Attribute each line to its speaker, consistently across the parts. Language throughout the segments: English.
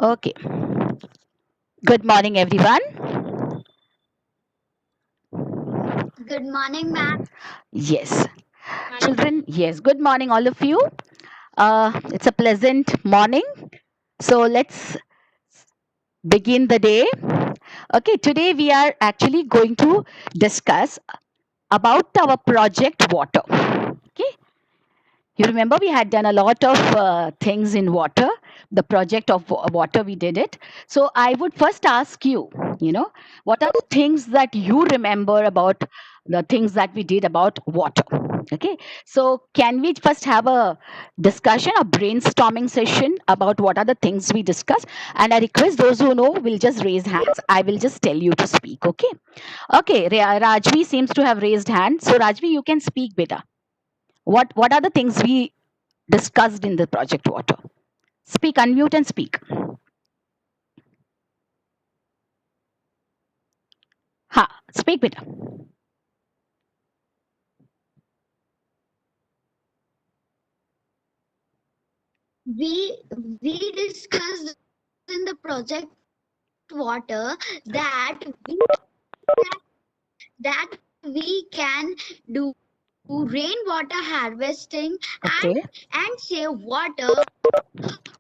Speaker 1: Okay. Good morning, everyone.
Speaker 2: Good morning, ma'am.
Speaker 1: Yes, children. Yes. Good morning, all of you. It's a pleasant morning. So let's begin the day. Okay. Today we are actually going to discuss about our project water. Okay. You remember we had done a lot of things in water, the project of water, we did it. So I would first ask you, what are the things that you remember about the things that we did about water? Okay. So can we first have a discussion, a brainstorming session about what are the things we discussed? And I request those who know will just raise hands. I will just tell you to speak. Okay. Okay. Rajvi seems to have raised hand. So Rajvi, you can speak, beta. What are the things we discussed in the project water? Speak, unmute and speak. Ha, speak, beta.
Speaker 2: We discussed in the project water that we can do rainwater harvesting
Speaker 1: Okay,
Speaker 2: and save water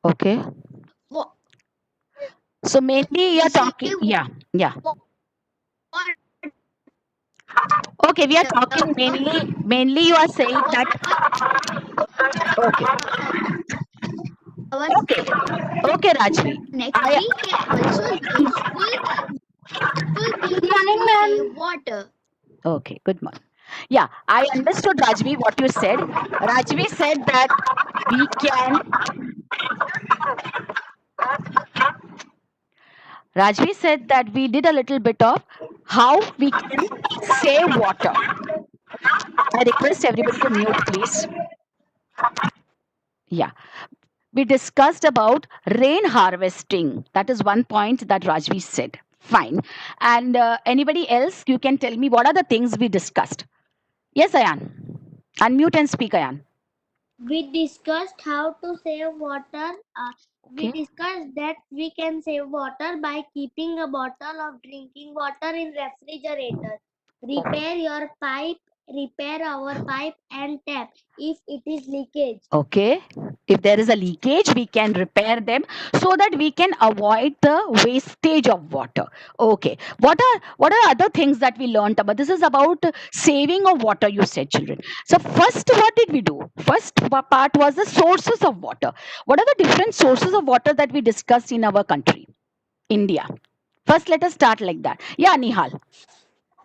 Speaker 1: okay.
Speaker 2: for
Speaker 1: So mainly you're
Speaker 2: save
Speaker 1: talking, yeah, yeah.
Speaker 2: water
Speaker 1: Okay, we are talking mainly you are saying that, okay,
Speaker 2: our
Speaker 1: okay, okay, Rajvi.
Speaker 2: next
Speaker 1: I,
Speaker 2: we can also useful things
Speaker 3: Morning,
Speaker 2: to save
Speaker 3: ma'am.
Speaker 2: water.
Speaker 1: okay, good morning. Yeah, I understood, Rajvi, what you said. Rajvi said that we can, Rajvi said that we did a little bit of how we can save water. I request everybody to mute, please. Yeah. We discussed about rain harvesting. That is one point that Rajvi said. Fine. And anybody else, you can tell me what are the things we discussed. Yes, Ayan. Unmute and speak, Ayan.
Speaker 3: We discussed how to save water. We
Speaker 1: Okay.
Speaker 3: discussed that we can save water by keeping a bottle of drinking water in refrigerator. Repair your pipe, repair our pipe and tap if it is leakage.
Speaker 1: Okay. If there is a leakage, we can repair them so that we can avoid the wastage of water. Okay. What are other things that we learned about? This is about saving of water, you said, children. So first, what did we do? First part was the sources of water. What are the different sources of water that we discussed in our country, India? First, let us start like that. Yeah, Nihal.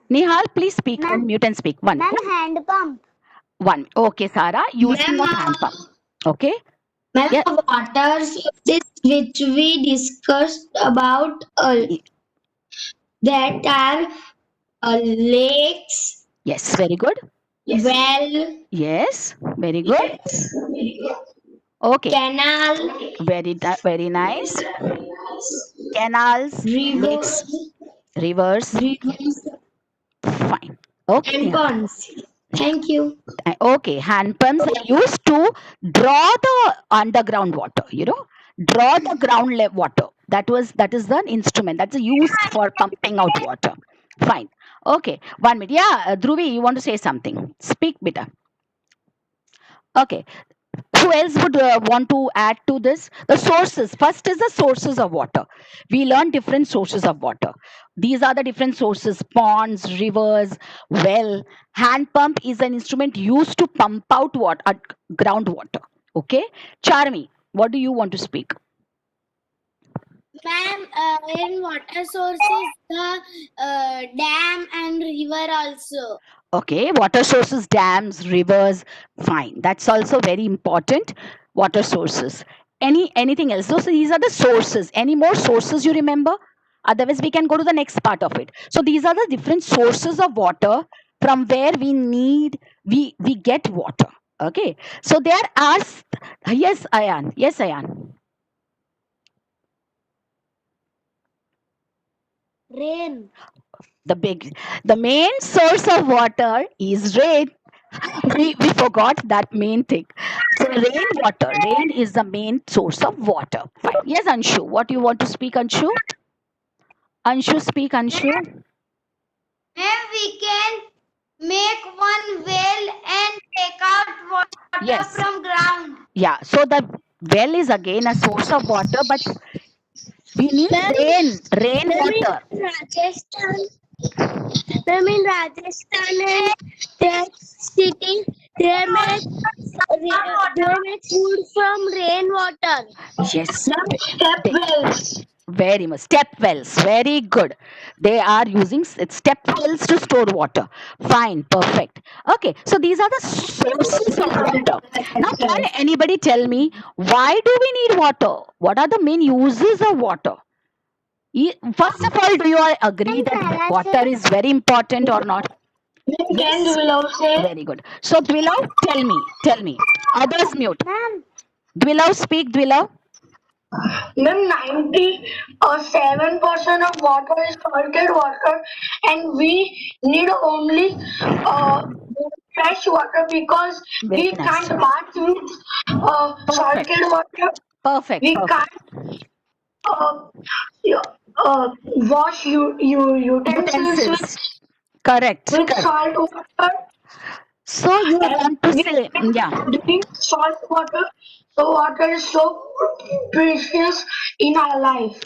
Speaker 1: Nihal, please speak,
Speaker 3: Ma'am,
Speaker 1: unmute and speak. One.
Speaker 3: ma'am, hand pump.
Speaker 1: One. Okay, Sarah, using
Speaker 2: Ma'am,
Speaker 1: of hand pump. Okay.
Speaker 2: ma'am,
Speaker 1: Yeah.
Speaker 2: water sources which we discussed about that are lakes,
Speaker 1: Yes, very good.
Speaker 2: well,
Speaker 1: Yes, very good.
Speaker 2: yes,
Speaker 1: Okay,
Speaker 2: canal,
Speaker 1: very nice. Canals, lakes,
Speaker 2: rivers,
Speaker 1: rivers.
Speaker 2: rivers,
Speaker 1: Fine. Okay,
Speaker 2: and
Speaker 1: Neha.
Speaker 2: ponds. Thank you.
Speaker 1: Okay, hand pumps are used to draw the underground water. Draw the water. That is the instrument that's used for pumping out water. Fine. Okay, 1 minute. Yeah, Dhruvi, you want to say something? Speak, beta. Okay. Who else would want to add to this? The sources. First is the sources of water. We learn different sources of water. These are the different sources: ponds, rivers, well. Hand pump is an instrument used to pump out water, groundwater. Okay. Charmi, what do you want to speak?
Speaker 3: Ma'am, in water sources, the dam and river also.
Speaker 1: Okay, water sources, dams, rivers. Fine, that's also very important. Water sources. Anything else? So these are the sources. Any more sources you remember? Otherwise, we can go to the next part of it. So these are the different sources of water from where we get water. Okay. So there are yes, Ayan. Yes, Ayan.
Speaker 3: Rain.
Speaker 1: The main source of water is rain. We forgot that main thing. So Rainwater. Rain is the main source of water. Fine. Yes, Anshu. What you want to speak, Anshu? Anshu, speak, Anshu.
Speaker 3: Ma'am, we can make one well and take out water
Speaker 1: Yes.
Speaker 3: from ground.
Speaker 1: Yeah. So the well is again a source of water, but we need
Speaker 3: Ma'am,
Speaker 1: rain
Speaker 3: ma'am, in
Speaker 1: water.
Speaker 3: Rajasthan, ma'am, in Rajasthan and that city, they make they make food from rainwater.
Speaker 1: Yes.
Speaker 2: Step
Speaker 1: They,
Speaker 2: wells.
Speaker 1: very much. Step wells. Very good. They are using step wells to store water. Fine. Perfect. Okay. So these are the sources of water. Now, can anybody tell me why do we need water? What are the main uses of water? First of all, do you all agree that water is very important or not?
Speaker 2: Can
Speaker 1: Yes.
Speaker 2: Willow say?
Speaker 1: Very good. So, Dwilav, tell me. Others mute.
Speaker 3: Ma'am,
Speaker 1: Dwilav, speak, Dwilav.
Speaker 2: Ma'am, 97% of water is salted water, and we need only uh, fresh water because
Speaker 1: Very
Speaker 2: we
Speaker 1: nice.
Speaker 2: can't bath with
Speaker 1: Perfect.
Speaker 2: salted water.
Speaker 1: Perfect.
Speaker 2: We
Speaker 1: Perfect.
Speaker 2: can't uh, wash utensils
Speaker 1: Utensils. Correct.
Speaker 2: with
Speaker 1: Correct.
Speaker 2: salt water,
Speaker 1: So, you
Speaker 2: and
Speaker 1: want to
Speaker 2: we
Speaker 1: say, yeah.
Speaker 2: can't drink salt water. So water is so precious in our life.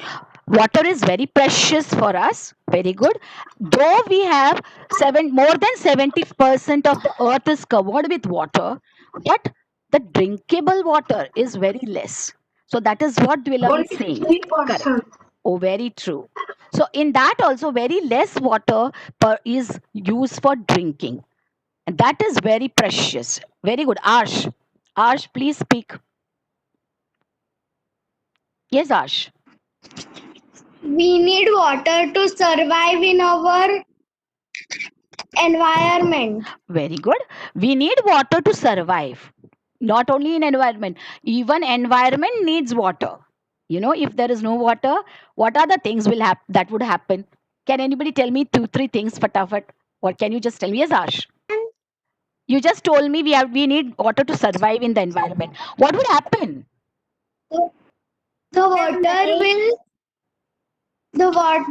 Speaker 1: Water is very precious for us. Very good. Though we have more than 70% of the earth is covered with water, but the drinkable water is very less. So that is what Dwilove
Speaker 2: Only
Speaker 1: is saying. Correct.
Speaker 2: 3%.
Speaker 1: Oh, very true. So in that also very less water is used for drinking. And that is very precious. Very good. Ash. Ash, please speak. Yes, Ash.
Speaker 3: we need water to survive in our environment.
Speaker 1: Very good. We need water to survive. Not only in environment, even environment needs water. If there is no water, what are the things that would happen? Can anybody tell me two, three things, fatafat? Or can you just tell me? Yes, Ash. You just told me we need water to survive in the environment. What would happen?
Speaker 3: The water will the water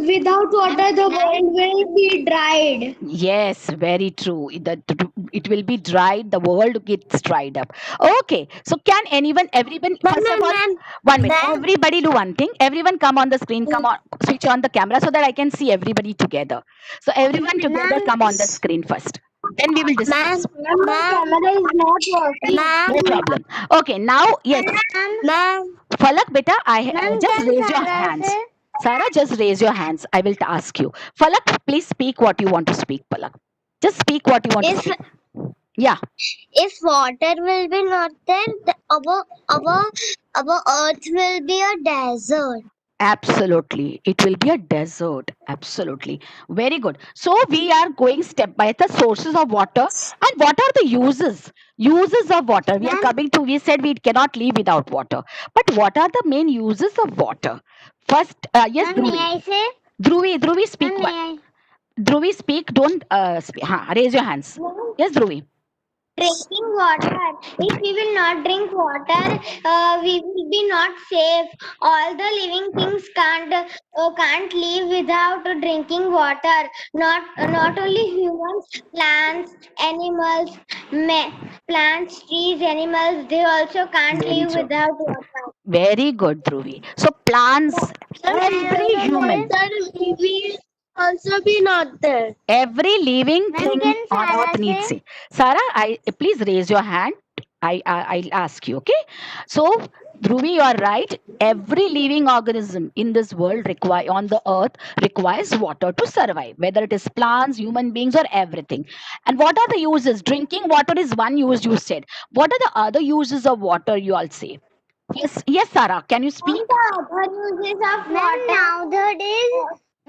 Speaker 3: without water the world will be dried.
Speaker 1: Yes, very true. It will be dried. The world gets dried up. Okay. So can everyone, first of all,
Speaker 3: Ma'am,
Speaker 1: 1 minute.
Speaker 3: ma'am,
Speaker 1: Everybody do one thing. Everyone come on the screen. Come on, switch on the camera so that I can see everybody together. So everyone together
Speaker 3: ma'am,
Speaker 1: come on the screen first. Then we will
Speaker 3: ma'am,
Speaker 1: discuss.
Speaker 3: my camera is not working.
Speaker 1: No problem. Okay. Now, yes.
Speaker 3: Ma'am,
Speaker 1: Falak, beta,
Speaker 3: ma'am,
Speaker 1: just
Speaker 3: can
Speaker 1: raise your
Speaker 3: Sarah
Speaker 1: hands.
Speaker 3: say?
Speaker 1: Sarah, just raise your hands. I will ask you. Falak, please speak what you want to speak, Falak. Just speak what you want to
Speaker 3: If
Speaker 1: speak. Yeah,
Speaker 3: if water will be not there, our earth will be a desert.
Speaker 1: absolutely. It will be a desert. Absolutely. Very good. So we are going step by the sources of water and what are the uses? Uses of water. We are
Speaker 3: Ma'am,
Speaker 1: coming to, we said we cannot live without water. But what are the main uses of water? First, yes,
Speaker 3: ma'am, may
Speaker 1: Dhruvi.
Speaker 3: I say?
Speaker 1: Dhruvi, speak
Speaker 3: Ma'am,
Speaker 1: one.
Speaker 3: may
Speaker 1: Dhruvi, speak. Don't speak. Raise your hands.
Speaker 3: I?
Speaker 1: Yes, Dhruvi.
Speaker 3: Drinking water. If we will not drink water, we will be not safe. All the living things can't live without drinking water. Not only humans, plants, animals, plants, trees, animals. They also can't
Speaker 1: Very
Speaker 3: live
Speaker 1: true.
Speaker 3: without water.
Speaker 1: Very good, Dhruvi. So plants, every human,
Speaker 3: We will also be not there.
Speaker 1: every living
Speaker 3: Ma'am,
Speaker 1: thing
Speaker 3: can
Speaker 1: on
Speaker 3: Sarah
Speaker 1: earth needs
Speaker 3: say?
Speaker 1: it. Sarah, please raise your hand. I'll ask you. Okay. So Dhruvi, you are right. Every living organism in this world on the earth requires water to survive, whether it is plants, human beings, or everything. And what are the uses? Drinking water is one use. You said. What are the other uses of water? You all say. Yes, Sarah. Can you speak?
Speaker 3: The other uses of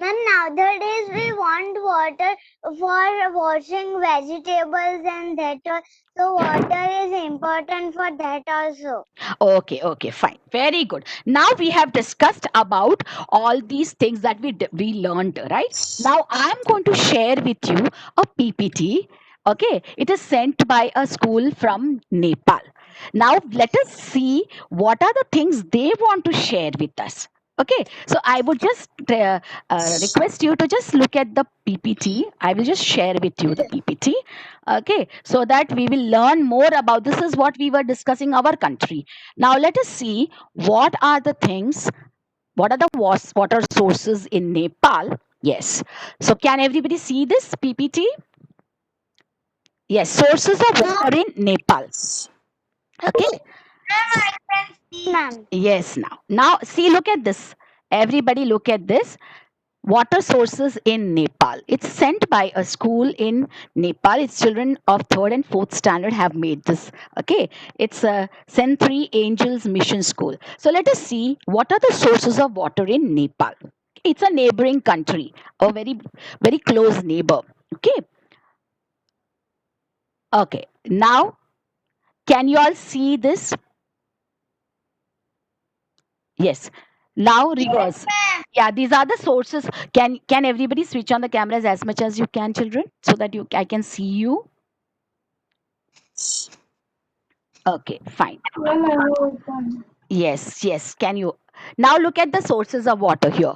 Speaker 3: nowadays we want water for washing vegetables and that all. So water is important for that also.
Speaker 1: Okay, fine. Very good. Now we have discussed about all these things that we learned, right? Now I'm going to share with you a PPT. Okay, it is sent by a school from Nepal. Now let us see what are the things they want to share with us. Okay, so I would just request you to just look at the PPT. I will just share with you the PPT. Okay, so that we will learn more about this is what we were discussing our country. Now let us see what are the things, what are the water sources in Nepal. Yes, so can everybody see this PPT? Yes, sources of water in Nepal. Okay.
Speaker 3: Ma'am.
Speaker 1: Yes, now see, look at this. Everybody look at this. Water sources in Nepal. It's sent by a school in Nepal. It's children of third and fourth standard have made this. Okay, it's a St. Three Angels Mission School. So let us see what are the sources of water in Nepal. It's a neighboring country, a very close neighbor. Okay, okay. Now, can you all see this? Yes. Now rivers. Yeah, these are the sources. Can everybody switch on the cameras as much as you can, children, so that you I can see you? Okay, fine. Yes, yes. Can you now look at the sources of water here?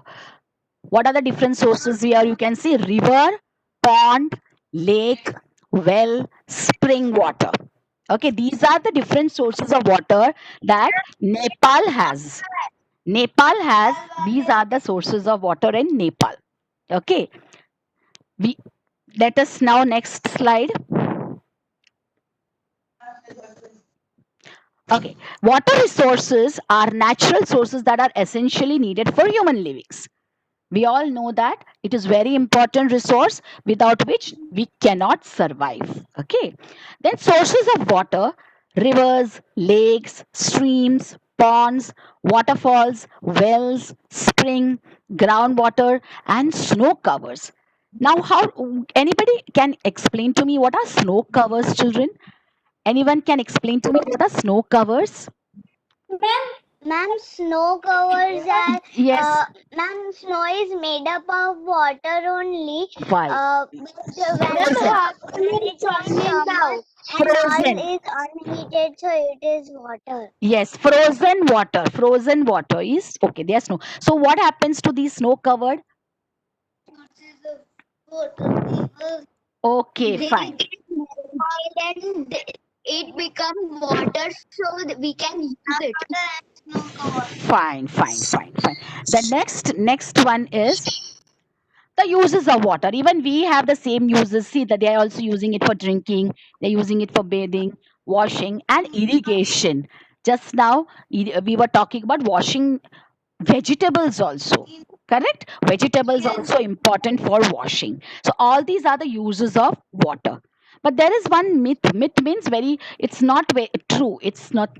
Speaker 1: What are the different sources here? You can see river, pond, lake, well, spring water. Okay, these are the different sources of water that Nepal has. Nepal has, these are the sources of water in Nepal. Okay, we let us now next slide. Okay, water resources are natural sources that are essentially needed for human livings. We all know that it is very important resource without which we cannot survive. Okay, then sources of water, rivers, lakes, streams, ponds, waterfalls, wells, spring, groundwater, and snow covers. Now, how anybody can explain to me what are snow covers, children? Anyone can explain to me what are snow covers?
Speaker 3: Ma'am, snow covers are
Speaker 1: Yes.
Speaker 3: ma'am, snow is made up of water only.
Speaker 1: Why?
Speaker 3: But when
Speaker 1: Frozen.
Speaker 3: it's on summer and
Speaker 1: Frozen.
Speaker 3: all is unheated, so it is water.
Speaker 1: Yes, frozen water. Frozen water is okay. There's snow. So what happens to the snow covered? Okay, fine.
Speaker 3: Then it becomes water, so we can use it.
Speaker 1: Fine, fine, fine, fine. The next one is the uses of water. Even we have the same uses. See that they are also using it for drinking, they're using it for bathing, washing, and irrigation. Just now, we were talking about washing vegetables also. Correct? Vegetables also important for washing. So all these are the uses of water. But there is one myth. Myth means very. It's not true. It's not,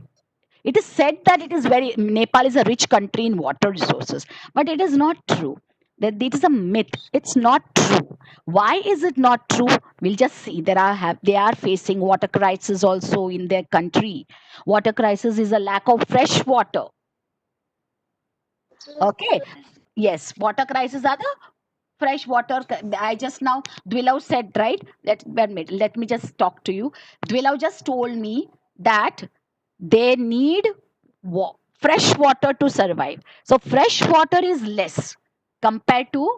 Speaker 1: it is said that it is very Nepal is a rich country in water resources, but it is not true. That it is a myth. It's not true. Why is it not true? We'll just see. They are facing water crisis also in their country. Water crisis is a lack of fresh water. Okay. Yes, water crisis are the fresh water. I just now Dwilav said, right. Let me just talk to you. Dwilav just told me that they need fresh water to survive. So fresh water is less compared to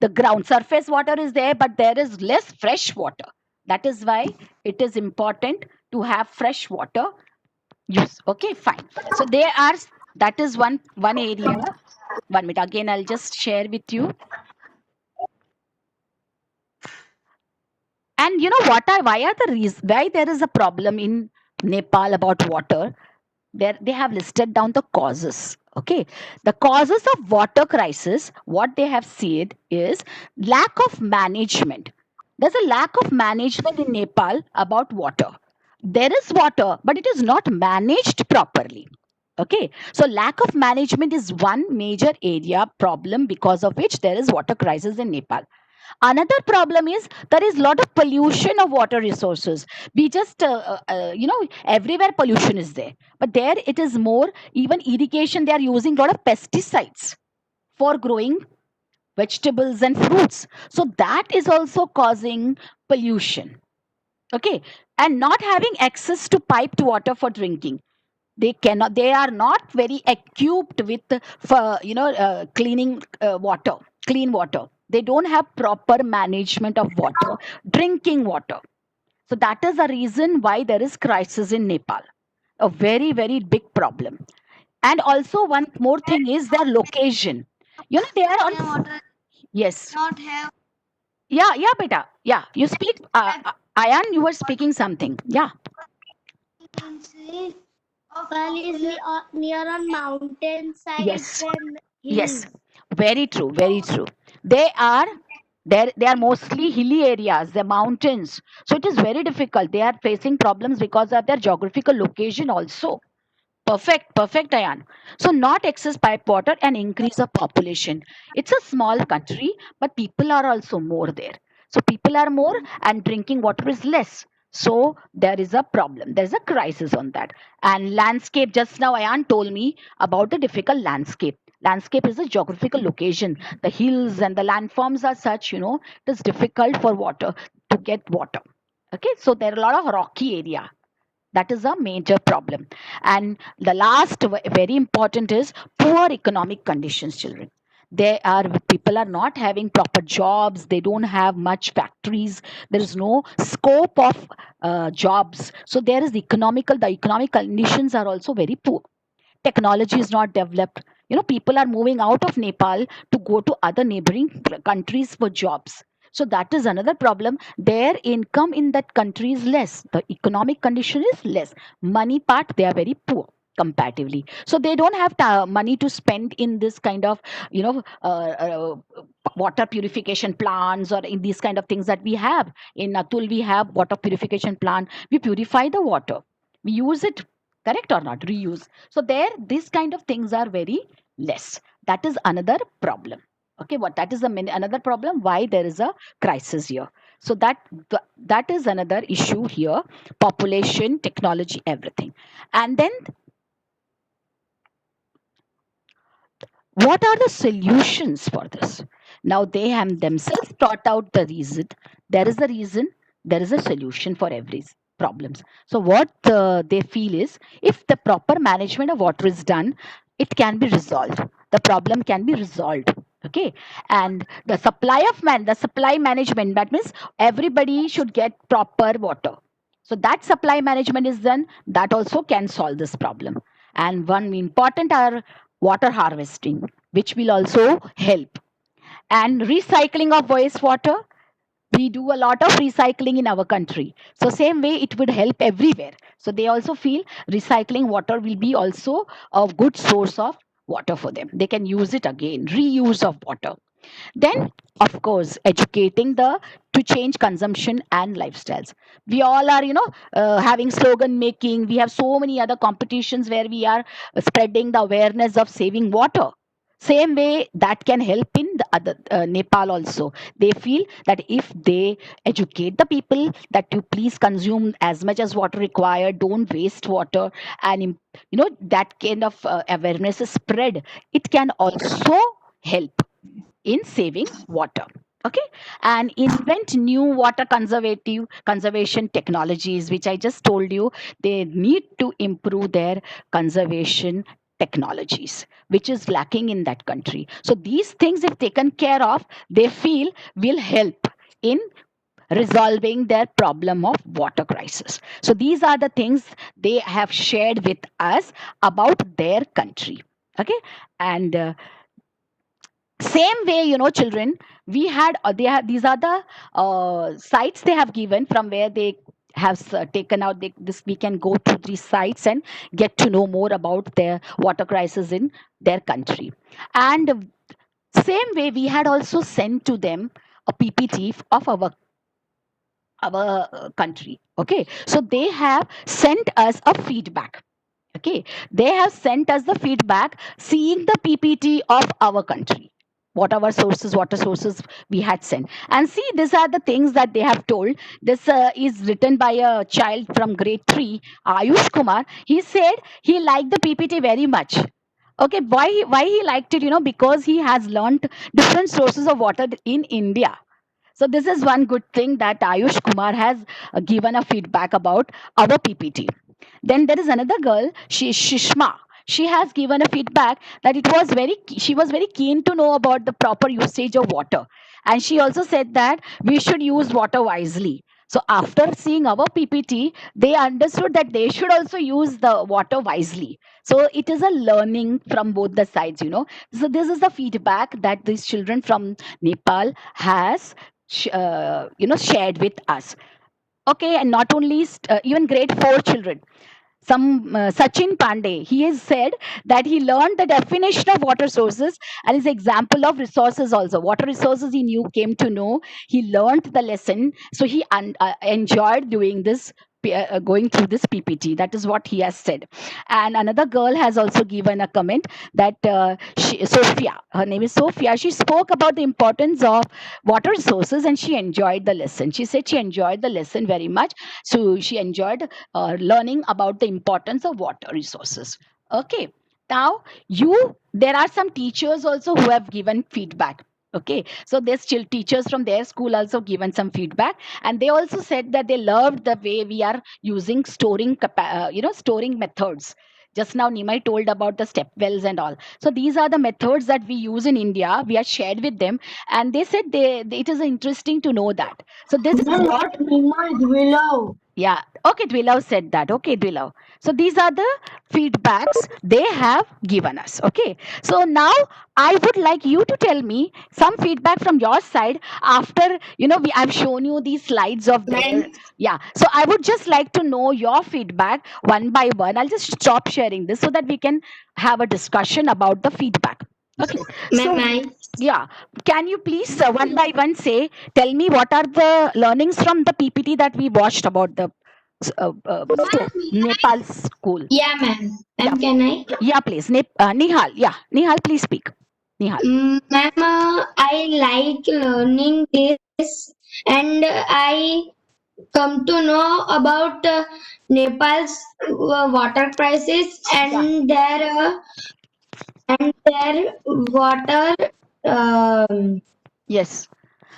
Speaker 1: the ground. Surface water is there, but there is less fresh water. That is why it is important to have fresh water use. Okay, fine. So there are, that is one area. 1 minute again. I'll just share with you. And you know what? Why are the reasons why there is a problem in Nepal about water? There they have listed down the causes. Okay, the causes of water crisis, what they have said is lack of management. There's a lack of management in Nepal about water. There is water, but it is not managed properly. Okay, so lack of management is one major area problem because of which there is water crisis in Nepal. Another problem is there is a lot of pollution of water resources. We just everywhere pollution is there, but there it is more. Even irrigation, they are using a lot of pesticides for growing vegetables and fruits, so that is also causing pollution. Okay, and not having access to piped water for drinking. They are not very equipped with for cleaning water, clean water. They don't have proper management of water, drinking water. So that is the reason why there is crisis in Nepal, a very very big problem. And also one more thing is their location. They are on.
Speaker 3: Water
Speaker 1: Yes.
Speaker 3: not have
Speaker 1: Yeah, yeah, beta. Yeah, you speak. Ayan, you were speaking something. Yeah.
Speaker 3: Nepal is near on mountain sides
Speaker 1: Yes.
Speaker 3: and
Speaker 1: Yes.
Speaker 3: hills.
Speaker 1: Very true. Very true. They are there. They are mostly hilly areas. They're mountains. So it is very difficult. They are facing problems because of their geographical location also. Perfect, perfect, Ayan. So, not excess pipe water and increase of population. It's a small country, but people are also more there. So, people are more and drinking water is less. So, there is a problem. There's a crisis on that. And landscape, just now, Ayan told me about the difficult landscape. Landscape is a geographical location. The hills and the landforms are such, it is difficult for water to get water. Okay, so there are a lot of rocky area. That is a major problem. And the last very important is poor economic conditions, children. They are People are not having proper jobs. They don't have much factories. There is no scope of jobs. So there is the economic conditions are also very poor. Technology is not developed. People are moving out of Nepal to go to other neighboring countries for jobs. So that is another problem. Their income in that country is less. The economic condition is less. Money part, they are very poor comparatively. So they don't have money to spend in this kind of water purification plants, or in these kind of things that we have in Atul. We have water purification plant. We purify the water, we use it, correct or not, reuse. So there, these kind of things are very less. That is another problem. Okay, what that is another problem why there is a crisis here. So that is another issue here. Population, technology, everything. And then what are the solutions for this? Now they have themselves thought out the reason. There is a reason, there is a solution for every problems. So what they feel is, if the proper management of water is done, it can be resolved. The problem can be resolved. Okay, and the supply management, that means everybody should get proper water. So that supply management is done, that also can solve this problem. And one important are water harvesting, which will also help. And recycling of wastewater, we do a lot of recycling in our country. So same way it would help everywhere. So they also feel recycling water will be also a good source of water for them. They can use it again, reuse of water. Then, of course, educating the to change consumption and lifestyles. We all are, having slogan making. We have so many other competitions where we are spreading the awareness of saving water. Same way that can help in the other Nepal also. They feel that if they educate the people that you please consume as much as water required, don't waste water, and that kind of awareness is spread, it can also help in saving water. Okay, and invent new water conservation technologies, which I just told you. They need to improve their conservation technologies, which is lacking in that country. So these things, if taken care of, they feel will help in resolving their problem of water crisis. So these are the things they have shared with us about their country. Okay, and same way, children, we had they have these are the sites they have given from where they have taken out this. We can go to these sites and get to know more about their water crisis in their country. And same way, we had also sent to them a ppt of our country. Okay, so they have sent us a feedback. Okay, they have sent us the feedback seeing the ppt of our country, what our sources, water sources we had sent. And see, these are the things that they have told. This is written by a child from grade 3, Ayush Kumar. He said he liked the ppt very much. Okay, why he liked it? Because he has learned different sources of water in India. So this is one good thing that Ayush Kumar has given a feedback about our PPT. Then there is another girl, Shishma. She has given a feedback that she was very keen to know about the proper usage of water, and she also said that we should use water wisely. So after seeing our PPT, they understood that they should also use the water wisely. So it is a learning from both the sides. So this is the feedback that these children from Nepal has shared with us. Okay, and not only even grade 4 children, some Sachin Pandey, he has said that he learned the definition of water sources and is example of resources also. Water resources he knew, came to know. He learned the lesson, so he enjoyed doing this. Going through this PPT, that is what he has said. And another girl has also given a comment that Sophia, her name is Sophia, she spoke about the importance of water resources and she enjoyed the lesson. She said she enjoyed the lesson very much. So she enjoyed learning about the importance of water resources. Okay. Now, there are some teachers also who have given feedback. Okay, so there's still teachers from their school also given some feedback, and they also said that they loved the way we are using storing methods. Just now Nimai told about the step wells and all. So these are the methods that we use in India. We are shared with them, and they said it is interesting to know that. So this is
Speaker 2: Ma'am,
Speaker 1: what.
Speaker 2: not Nima, it's below.
Speaker 1: Yeah. Okay, Dwilav said that. Okay, Dwilav. So these are the feedbacks they have given us. Okay. So now I would like you to tell me some feedback from your side after, I've shown you these slides of their. Yeah. So I would just like to know your feedback one by one. I'll just stop sharing this so that we can have a discussion about the feedback. Okay. So, yeah. Can you please one by one tell me what are the learnings from the PPT that we watched about the Nepal school?
Speaker 2: Yeah, ma'am.
Speaker 1: Yeah,
Speaker 2: Ma'am, can I?
Speaker 1: yeah, please. Nihal, yeah, Nihal, please speak. Nihal.
Speaker 2: Ma'am, I like learning this, and I come to know about Nepal's water crisis and their water
Speaker 1: Yes,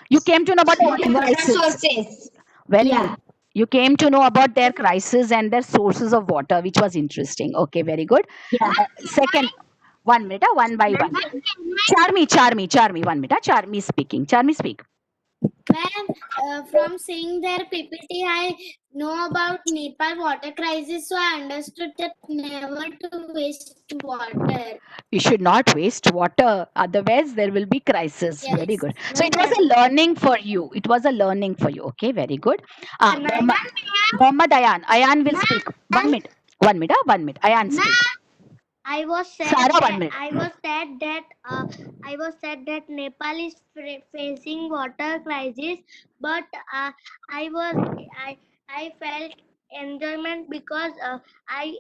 Speaker 1: you came to know about the water
Speaker 2: water
Speaker 1: crisis.
Speaker 2: sources.
Speaker 1: Very good.
Speaker 2: Yeah.
Speaker 1: You came to know about their crisis and their sources of water, which was interesting. Okay, very good.
Speaker 2: Yeah.
Speaker 1: Second, 1 minute, one by one. Charmi, 1 minute. Charmi speaking. Charmi, speak.
Speaker 3: Ma'am, from seeing their PPT, I know about Nepal water crisis, so I understood that never to waste water.
Speaker 1: You should not waste water, otherwise there will be crisis.
Speaker 3: Yes.
Speaker 1: Very good. So it was a learning for you. It was a learning for you. Okay, very good. Mohammad Ayan will speak. 1 minute. 1 minute. 1 minute. Ayan speak.
Speaker 3: I was said
Speaker 1: Sarah,
Speaker 3: that
Speaker 1: 1 minute.
Speaker 3: I was said that Nepal is facing water crisis, but I was I felt enjoyment because I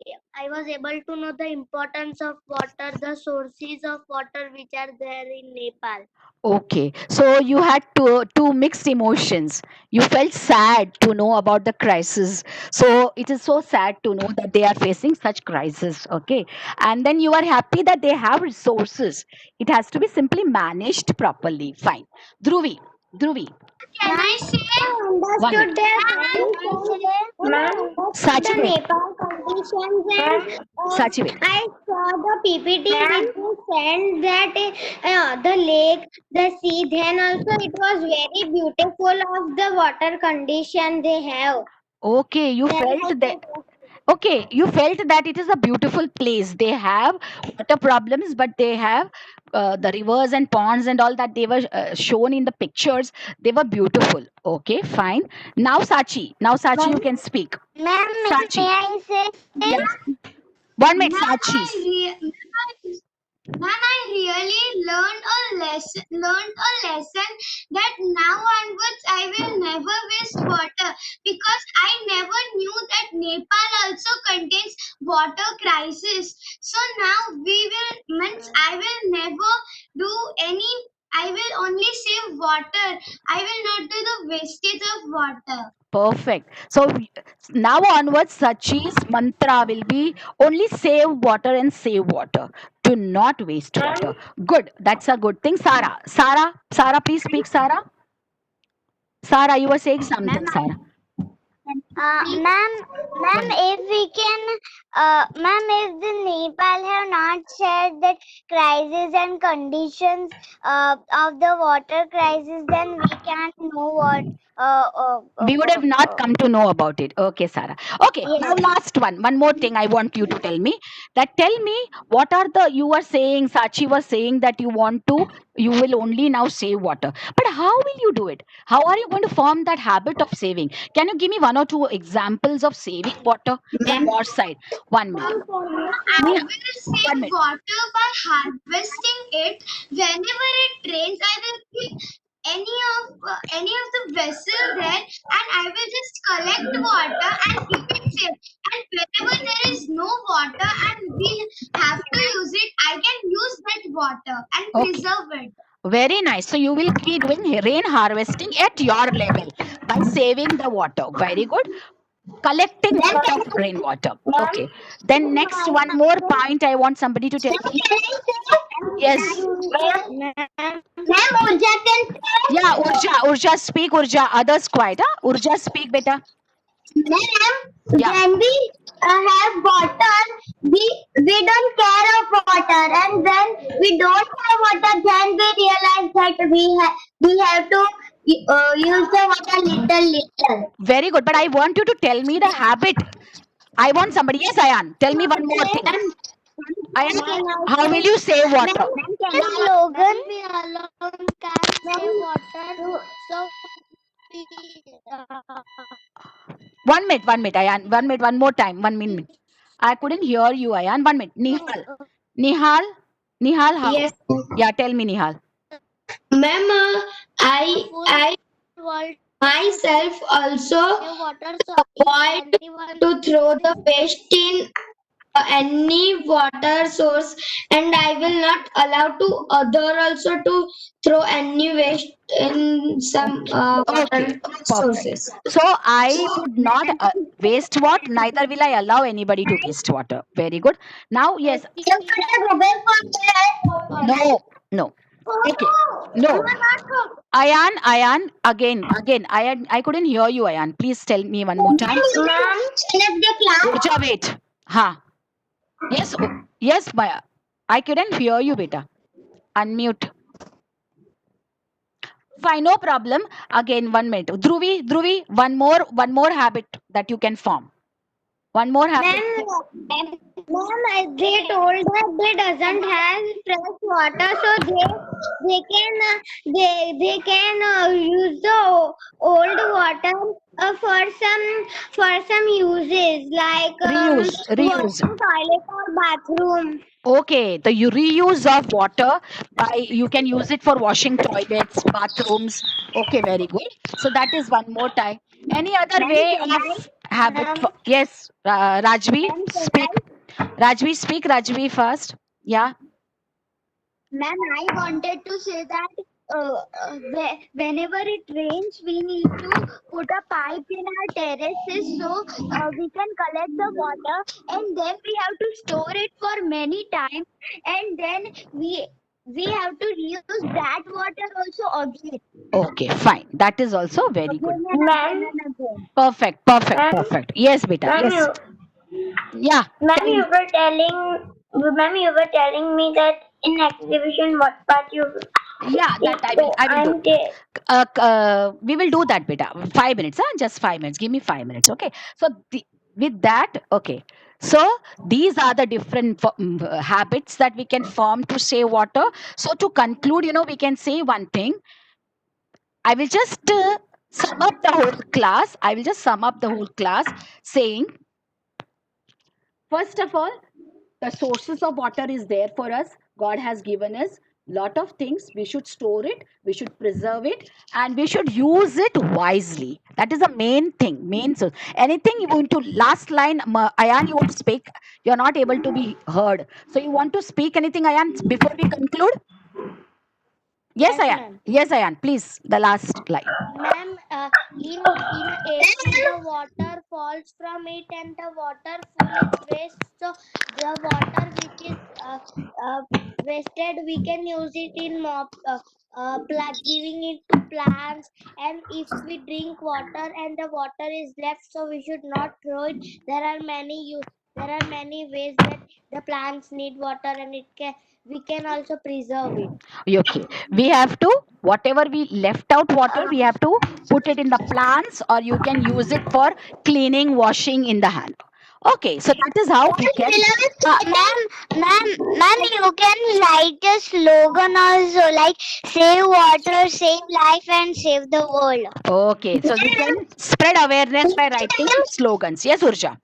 Speaker 3: was able to know the importance of water, the sources of water which are there in Nepal.
Speaker 1: Okay, so you had two mixed emotions. You felt sad to know about the crisis. So it is so sad to know that they are facing such crisis. Okay, and then you are happy that they have resources. It has to be simply managed properly. Fine. Dhruvi,
Speaker 3: Can I say?
Speaker 1: one minute.
Speaker 3: The
Speaker 1: Sachi,
Speaker 3: Nepal conditions and
Speaker 1: Sachi,
Speaker 3: I saw the PPT which you sent that the lake, the sea, then also it was very beautiful of the water condition they have.
Speaker 1: okay, you felt that. Okay, you felt that it is a beautiful place. They have water problems, but they have the rivers and ponds and all that they were shown in the pictures. They were beautiful. Okay, fine. Now Sachi, you can speak.
Speaker 3: Ma'am,
Speaker 1: Sachi,
Speaker 3: may I say?
Speaker 1: yes. 1 minute,
Speaker 3: Ma'am,
Speaker 1: Sachi.
Speaker 3: I really learned a lesson that now onwards I will never waste water because I never knew that Nepal also contains water crisis. So now we will means I will never do any. I will only save water. I will not do the wastage of water.
Speaker 1: Perfect. So now onwards, Sachi's mantra will be only save water and save water. Do not waste water. Good. That's a good thing. Sarah, please speak. Sarah. Sarah, you were saying something,
Speaker 3: Ma'am,
Speaker 1: Sarah.
Speaker 3: ma'am, if we can, ma'am, if the Nepal have not shared that crisis and conditions of the water crisis, then we can't know what.
Speaker 1: We would have not come to know about it. Okay, Sarah. Okay, now
Speaker 3: Yes.
Speaker 1: last one. One more thing I want you to tell me. That tell me what are the you were saying, Sachi was saying that you will only now save water. But how will you do it? How are you going to form that habit of saving? Can you give me one or two examples of saving water from your side? 1 minute.
Speaker 3: I
Speaker 1: Neha,
Speaker 3: will
Speaker 1: 1 minute.
Speaker 3: save water by harvesting it. Whenever it rains, I will keep any of the vessel there, and I will just collect water and keep it safe. And whenever there is no water and we have to use it, I can use that water and
Speaker 1: Okay.
Speaker 3: preserve it.
Speaker 1: Very nice. So you will be doing rain harvesting at your level by saving the water. Very good. Collecting lot of rainwater. Okay. Then next one more point I want somebody to tell me. Yes.
Speaker 3: Ma'am, Urja can
Speaker 1: Yeah, Urja, speak, Urja. Others quiet, huh? Urja, speak, beta.
Speaker 3: Ma'am,
Speaker 1: Yeah.
Speaker 3: when we have water, we don't care of water, and when we don't have water, then we realize that we have to use the water little.
Speaker 1: Very good. But I want you to tell me the habit. I want somebody. Yes, Ayan. Tell me one more thing. Ayan, how will you save water?
Speaker 3: The slogan we alone can save water, so we,
Speaker 1: 1 minute, 1 minute, Ayan. 1 minute, one more time. 1 minute. I couldn't hear you, Ayan. 1 minute. Nihal. Nihal. Nihal, how?
Speaker 2: Yes,
Speaker 1: Yeah, tell me, Nihal.
Speaker 2: ma'am. I
Speaker 3: world
Speaker 2: myself also
Speaker 3: water, so
Speaker 2: avoid to throw the waste in any water source, and I will not allow to other also to throw any waste in some water
Speaker 1: Okay, perfect.
Speaker 2: sources.
Speaker 1: So I would not waste what, neither will I allow anybody to waste water. Very good. Now, yes, no, no. Okay, no. Ayan, again, I couldn't hear you, Ayan. Please tell me one more time.
Speaker 3: Ma'am, the class.
Speaker 1: Urja, wait. Ha. Yes, yes, Maya. I couldn't hear you, beta. Unmute. Fine, no problem. Again, 1 minute. Dhruvi, one more habit that you can form. One more habit.
Speaker 3: Ma'am, they told that they doesn't have fresh water, so they can use the old water for some uses like
Speaker 1: Reuse.
Speaker 3: washing toilet or bathroom.
Speaker 1: Okay, the reuse of water by you can use it for washing toilets, bathrooms. Okay, very good. So that is one more time. Any other
Speaker 3: Ma'am,
Speaker 1: way
Speaker 3: can
Speaker 1: of habit?
Speaker 3: Ma'am,
Speaker 1: Yes, Rajvi,
Speaker 3: ma'am,
Speaker 1: speak. Rajvi, speak. Rajvi first. Yeah.
Speaker 3: Ma'am, I wanted to say that whenever it rains, we need to put a pipe in our terraces so we can collect the water, and then we have to store it for many times, and then we have to reuse that water also again,
Speaker 1: Okay, fine. That is also very good.
Speaker 3: again and again and again.
Speaker 1: Perfect, perfect, perfect. Yes, beta. Yes. Yeah. Tell me.
Speaker 3: Ma'am, you were telling me that in exhibition, what part you
Speaker 1: Yeah, that I will do. We will do that, beta. 5 minutes, huh? Just 5 minutes. Give me 5 minutes, okay? So with that, okay. So these are the different habits that we can form to save water. So to conclude, we can say one thing. I will just sum up the whole class. I will just sum up the whole class saying, first of all, the sources of water is there for us. God has given us lot of things. We should store it, we should preserve it, and we should use it wisely. That is the main thing, main source. Anything you want to last line, Ayan, you want to speak? You're not able to be heard, so you want to speak anything, Ayan, before we conclude? Yes,
Speaker 3: Yes,
Speaker 1: Ayan.
Speaker 3: ma'am.
Speaker 1: Yes, Ayan, please, the last line.
Speaker 3: Ma'am, in AC the water falls from it and the water full is waste. So the water which is wasted we can use it in giving it to plants. And if we drink water and the water is left, so we should not throw it. There are many ways that the plants need water, and we can also preserve it.
Speaker 1: Okay, we have to, whatever we left out water, we have to put it in the plants, or you can use it for cleaning, washing in the hand. Okay, so that is how we can.
Speaker 4: Ma'am, you can write a slogan also like save water, save life, and save the world.
Speaker 1: Okay, so we can spread awareness by writing slogans. Yes, Urja.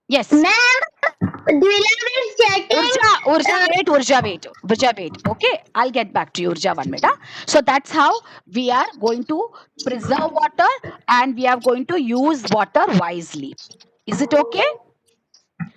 Speaker 1: Yes.
Speaker 4: Ma'am, Dwila is chatting.
Speaker 1: Urja, wait. Okay, I'll get back to you, Urja, 1 minute. Huh? So that's how we are going to preserve water, and we are going to use water wisely. Is it okay?